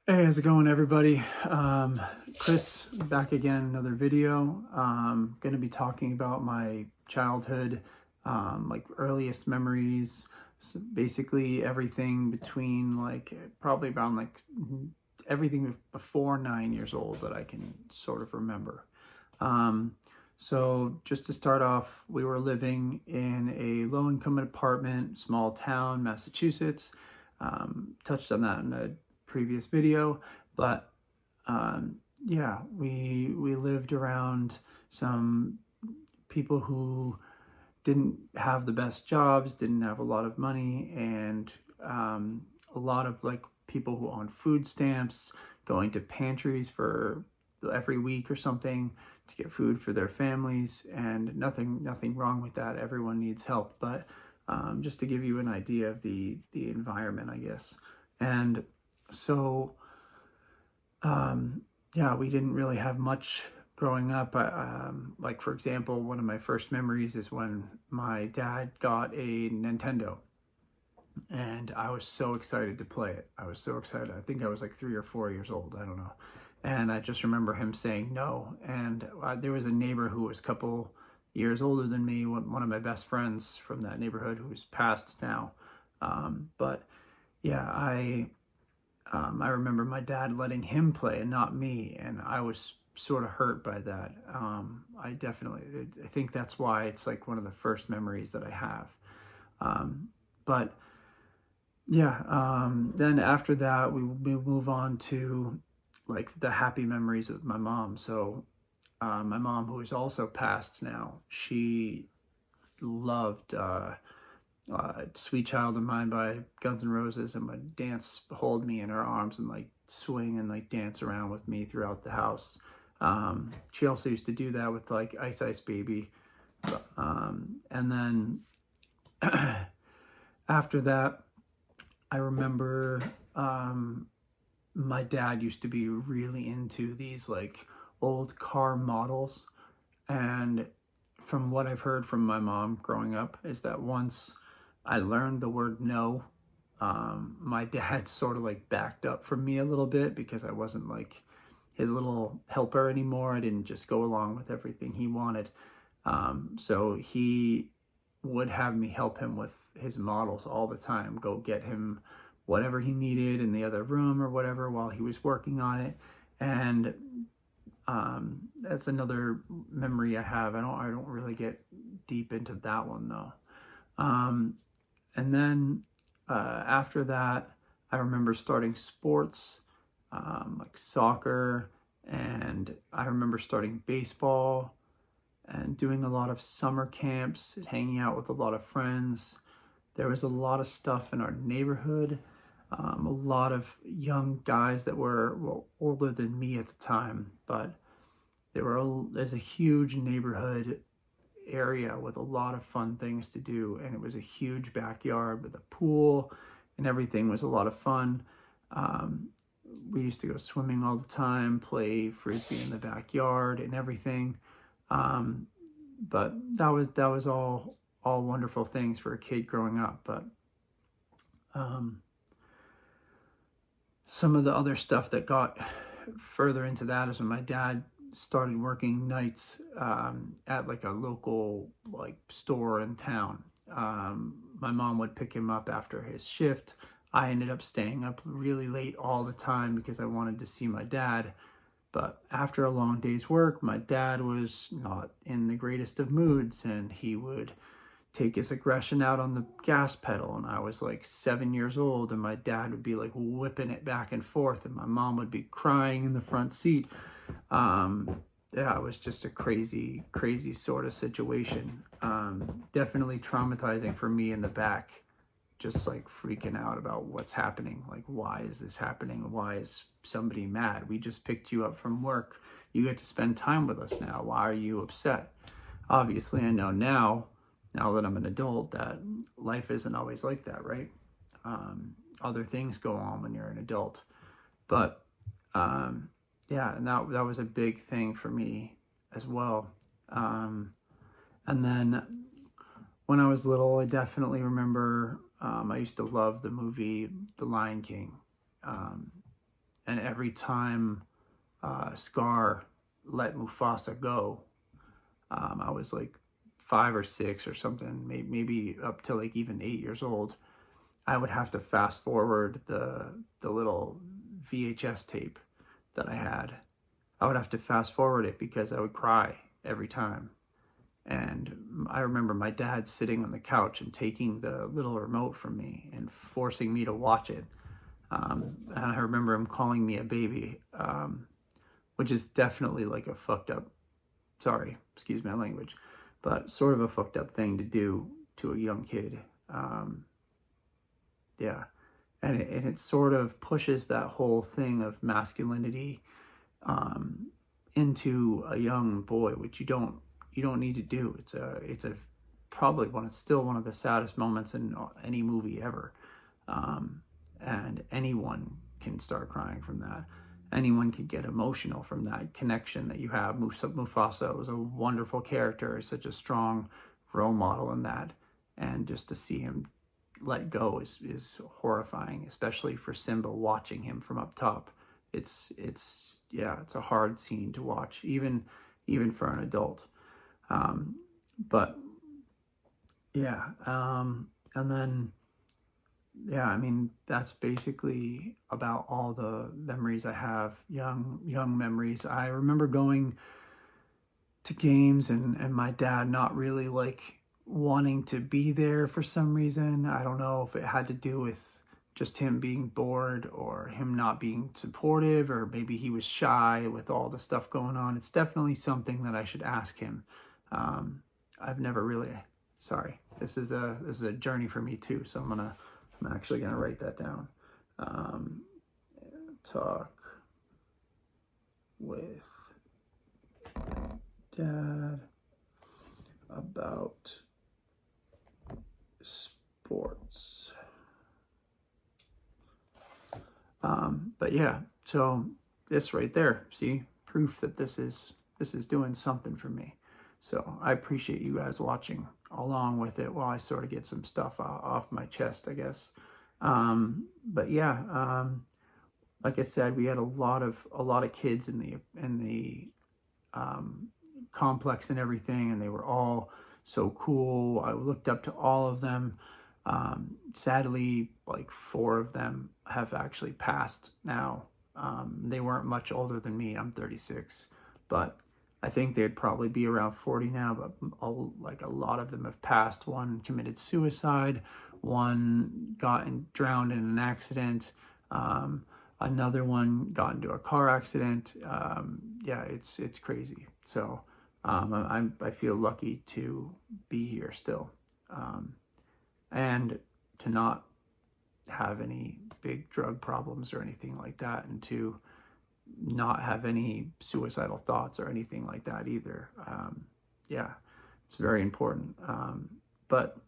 Hey, how's it going, everybody? Chris, back again, another video. Going to be talking about my childhood, like earliest memories. So basically, everything between like probably around like everything before 9 years old that I can sort of remember. Um, so just to start off, we were living in a low-income apartment, small town, Massachusetts. Touched on that in a previous video, but um, yeah, we lived around some people who didn't have the best jobs, didn't have a lot of money, and a lot of like people who on food stamps, going to pantries for every week or something to get food for their families, and nothing wrong with that. Everyone needs help, but just to give you an idea of the environment, I guess. And so yeah, we didn't really have much growing up. Like, for example, one of my first memories is when my dad got a Nintendo, and I was so excited to play it. I was so excited. I think I was like 3 or 4 years old. I don't know. And I just remember him saying no. And there was a neighbor who was a couple years older than me, one of my best friends from that neighborhood who's passed now. But yeah, I remember my dad letting him play and not me, and I was sort of hurt by that. I think that's why it's like one of the first memories that I have. But yeah, then after that, we move on to like the happy memories of my mom. So my mom, who is also passed now, she loved Sweet Child of Mine by Guns N' Roses, and would hold me in her arms and like swing and like dance around with me throughout the house. She also used to do that with like Ice Ice Baby. And then after that, I remember my dad used to be really into these like old car models. And from what I've heard from my mom growing up, is that once I learned the word no, my dad sort of like backed up from me a little bit because I wasn't like his little helper anymore. I didn't just go along with everything he wanted. So he would have me help him with his models all the time, go get him whatever he needed in the other room or whatever while he was working on it. And that's another memory I have. I don't really get deep into that one though. And then after that, I remember starting sports, like soccer, and I remember starting baseball and doing a lot of summer camps, hanging out with a lot of friends. There was a lot of stuff in our neighborhood, a lot of young guys that were older than me at the time, but there's a huge neighborhood area with a lot of fun things to do, and it was a huge backyard with a pool, and everything was a lot of fun. Um, we used to go swimming all the time, play frisbee in the backyard, and everything. Um, but that was all wonderful things for a kid growing up. But um, some of the other stuff that got further into that is when my dad started working nights at like a local like store in town. My mom would pick him up after his shift. I ended up staying up really late all the time because I wanted to see my dad. But after a long day's work, my dad was not in the greatest of moods, and he would take his aggression out on the gas pedal. And I was like 7 years old, and my dad would be like whipping it back and forth, and my mom would be crying in the front seat. Yeah, it was just a crazy sort of situation. Definitely traumatizing for me in the back, just like freaking out about what's happening. Like, why is this happening? Why is somebody mad? We just picked you up from work. You get to spend time with us now. Why are you upset? Obviously, I know now that I'm an adult, that life isn't always like that, right? Other things go on when you're an adult. But yeah, and that was a big thing for me as well. And then when I was little, I definitely remember I used to love the movie The Lion King. Um, and every time Scar let Mufasa go, I was like 5 or 6 or something, maybe up to like even 8 years old. I would have to fast forward the little VHS tape that I had. I would have to fast forward it because I would cry every time. And I remember my dad sitting on the couch and taking the little remote from me and forcing me to watch it. And I remember him calling me a baby, which is definitely like a fucked up, sorry, excuse my language, but sort of a fucked up thing to do to a young kid. Yeah. And it sort of pushes that whole thing of masculinity into a young boy, which you don't need to do. It's a probably still one of the saddest moments in any movie ever. And anyone can start crying from that. Anyone can get emotional from that connection that you have. Mufasa was a wonderful character, such a strong role model in that. And just to see him let go is horrifying, especially for Simba watching him from up top. It's a hard scene to watch, even for an adult. But yeah, and then yeah, I mean, that's basically about all the memories I have, young memories. I remember going to games and my dad not really like wanting to be there for some reason. I don't know if it had to do with just him being bored or him not being supportive, or maybe he was shy with all the stuff going on. It's definitely something that I should ask him. I've never really, sorry, this is a journey for me too, so I'm actually gonna write that down. Talk with Dad about sports. But yeah, so this right there, see, proof that this is doing something for me. So I appreciate you guys watching along with it while I sort of get some stuff off my chest, I guess. But yeah, like I said, we had a lot of kids in the complex and everything, and they were all so cool. I looked up to all of them. Sadly, like 4 of them have actually passed now. They weren't much older than me. I'm 36, but I think they'd probably be around 40 now, but like a lot of them have passed. One committed suicide, one drowned in an accident, another one got into a car accident. Yeah, it's crazy. So I feel lucky to be here still, and to not have any big drug problems or anything like that, and to not have any suicidal thoughts or anything like that either. Yeah, it's very important. But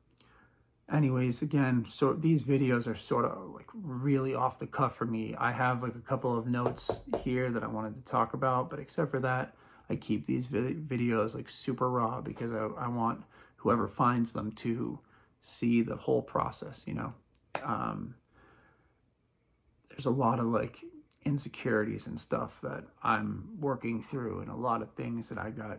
anyways, again, so these videos are sort of like really off the cuff for me. I have like a couple of notes here that I wanted to talk about, but except for that, I keep these videos like super raw because I want whoever finds them to see the whole process, you know. There's a lot of like insecurities and stuff that I'm working through, and a lot of things that I got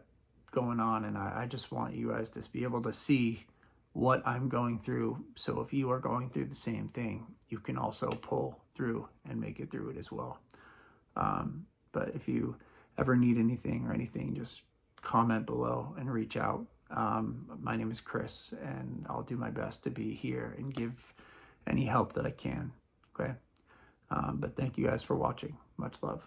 going on, and I just want you guys to be able to see what I'm going through, so if you are going through the same thing, you can also pull through and make it through it as well. But if you ever need anything or anything, just comment below and reach out. My name is Chris, and I'll do my best to be here and give any help that I can. Okay. But thank you guys for watching. Much love.